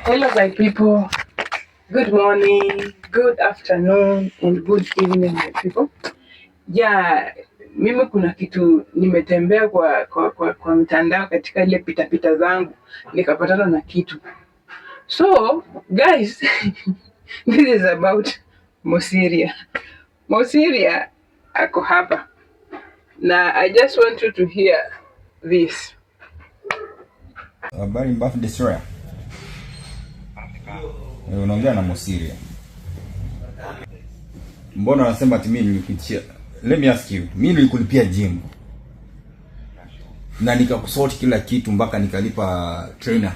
Hello, my people. Good morning, good afternoon, and good evening, my people. Yeah, mimi kuna kitu nimetembea kwa mtandao katika ile pitapita zangu nikapatana na kitu. So, guys, this is about Mosiria. Mosiria ako hapa. Na I just want you to hear this. Habari Mbafu Destroyer. Unaongea na Mosiria. Mbona unasema ati mimi nilikupitia? Let me ask you. Mimi nilikulipia gym. Na nikakusort kila kitu mpaka nikalipa trainer.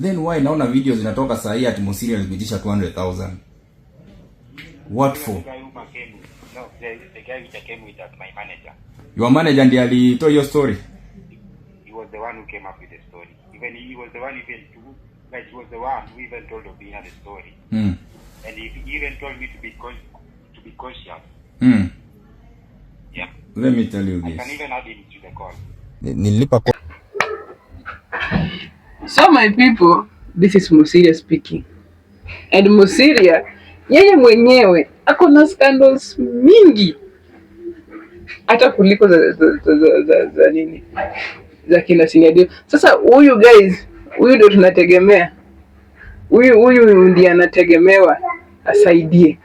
Then why naona videos zinatoka saa hii ati Mosiria alipitisha 200,000? What for? The guy which came with my manager. Your manager ndiye alitoa your story? He was the one who came up with the story. Even he was the one he was the one who even told Obina the story. And he even told me to be cautious. Yeah. Let me tell you this. I can even add him to the call. Nilipa. So my people, this is Mosiria speaking. And Mosiria, yeye mwenyewe ako na scandals mingi hata kuliko za nini za kina Senior. Sasa huyu guys, huyu ndio tunategemea, huyu ndiye anategemewa asaidie.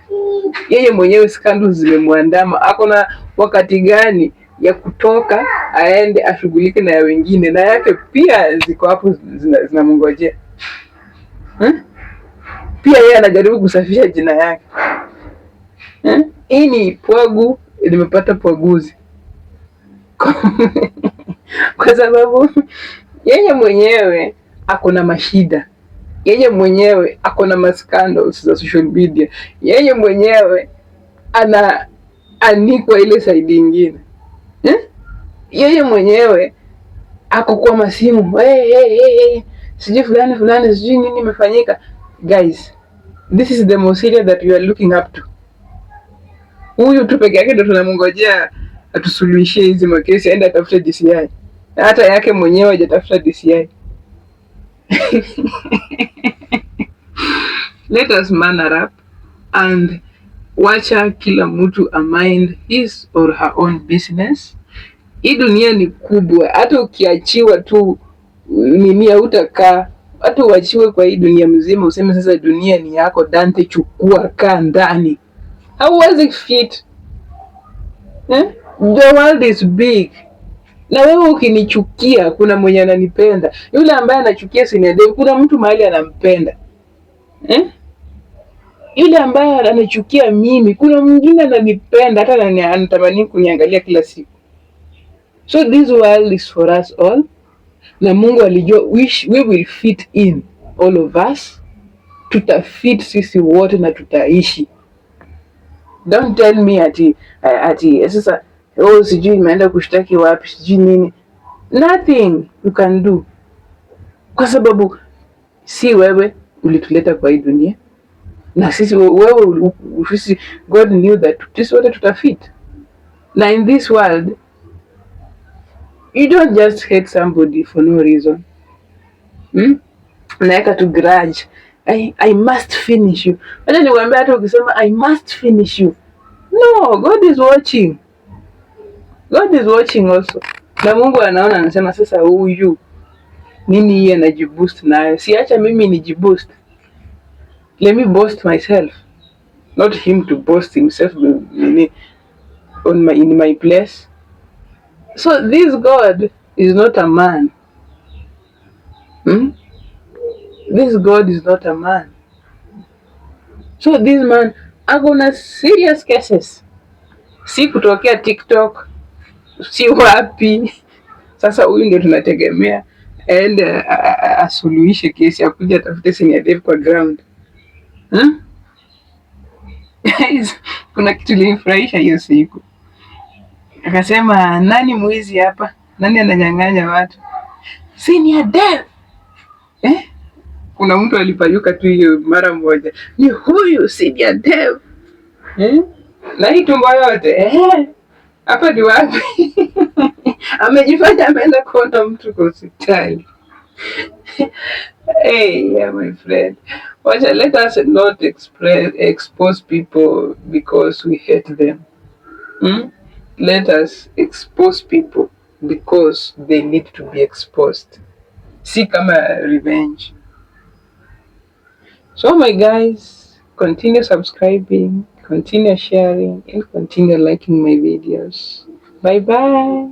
Yeye mwenyewe scandals zimemwandama, ako na wakati gani ya kutoka aende ashughulike na ya wengine, na yake pia ziko hapo zinamngojea. Pia yeye anajaribu kusafisha jina yake. Hii ni pwagu, limepata pwaguzi. Kwa sababu yeye mwenyewe ako na mashida. Yeye mwenyewe ako na scandals za social media. Yeye mwenyewe anikwa ile side nyingine. Yeye mwenyewe ako kwa masimu. Sijui fulani sijui nini imefanyika. Guys, this is the Mosiria that you are looking up to. Huyu tu peke yake ndio tunamngojea atusuluhishie hizi makesi, aende atafute DCI. Na hata yake mwenyewe hajatafuta DCI. Let us man up and wacha kila mtu a mind his or her own business. Hii dunia ni kubwa, hata ukiachiwa tu nini hautakaa. Hata uachiwe kwa hii dunia mzima useme sasa dunia ni yako, Dante chukua kaa ndani. Hauwezi fit. The world is big. Na wewe ukinichukia kuna mwenye ananipenda. Yule ambaye anachukia Senior, kuna mtu mahali anampenda. Yule ambaye anachukia mimi kuna mwingine ananipenda, hata anatamani kuniangalia kila siku. So this world is for us all. Na Mungu alijua we will fit in, all of us. Tutafit sisi wote na tutaishi. Don't tell me ati sasa sijui imeenda kushtaki wapi sijui nini. Nothing you can do. Kwa sababu si wewe ulituleta kwa hii dunia. Na sisi God knew that sisi wote tutafit. Na in this world you don't just hate somebody for no reason. Naeka to grudge. I must finish you. Acha niwaambie, hata ukisema I must finish you, no, God is watching. God is watching also. Na Mungu anaona, anasema sasa huyu nini yeye anajiboost nayo, siacha mimi nijiboost. Let me boast myself, not him to boast himself in my place. So this God is not a man. This God is not a man. So this man akona serious cases. Si kutokea TikTok, si wapi. Sasa huyu ndio tunategemea and asuluhishe kesi, akuja atafute Senior kwa ground. Kuna kitu kilinifurahisha hiyo siku. Akasema nani mwizi hapa? Nani ananyang'anya watu? Senior. Kuna mtu alipayuka tu hiyo mara moja. Ni huyu Senior. Na hii tumbo yote. Hapa ni wapi? Amejifanya ameenda kuona mtu kwa hospitali. Hey, yeah, my friend. Let us not expose people because we hate them. Hmm? Let us expose people because they need to be exposed. See, come revenge. So, my guys, continue subscribing, continue sharing, and continue liking my videos. Bye bye.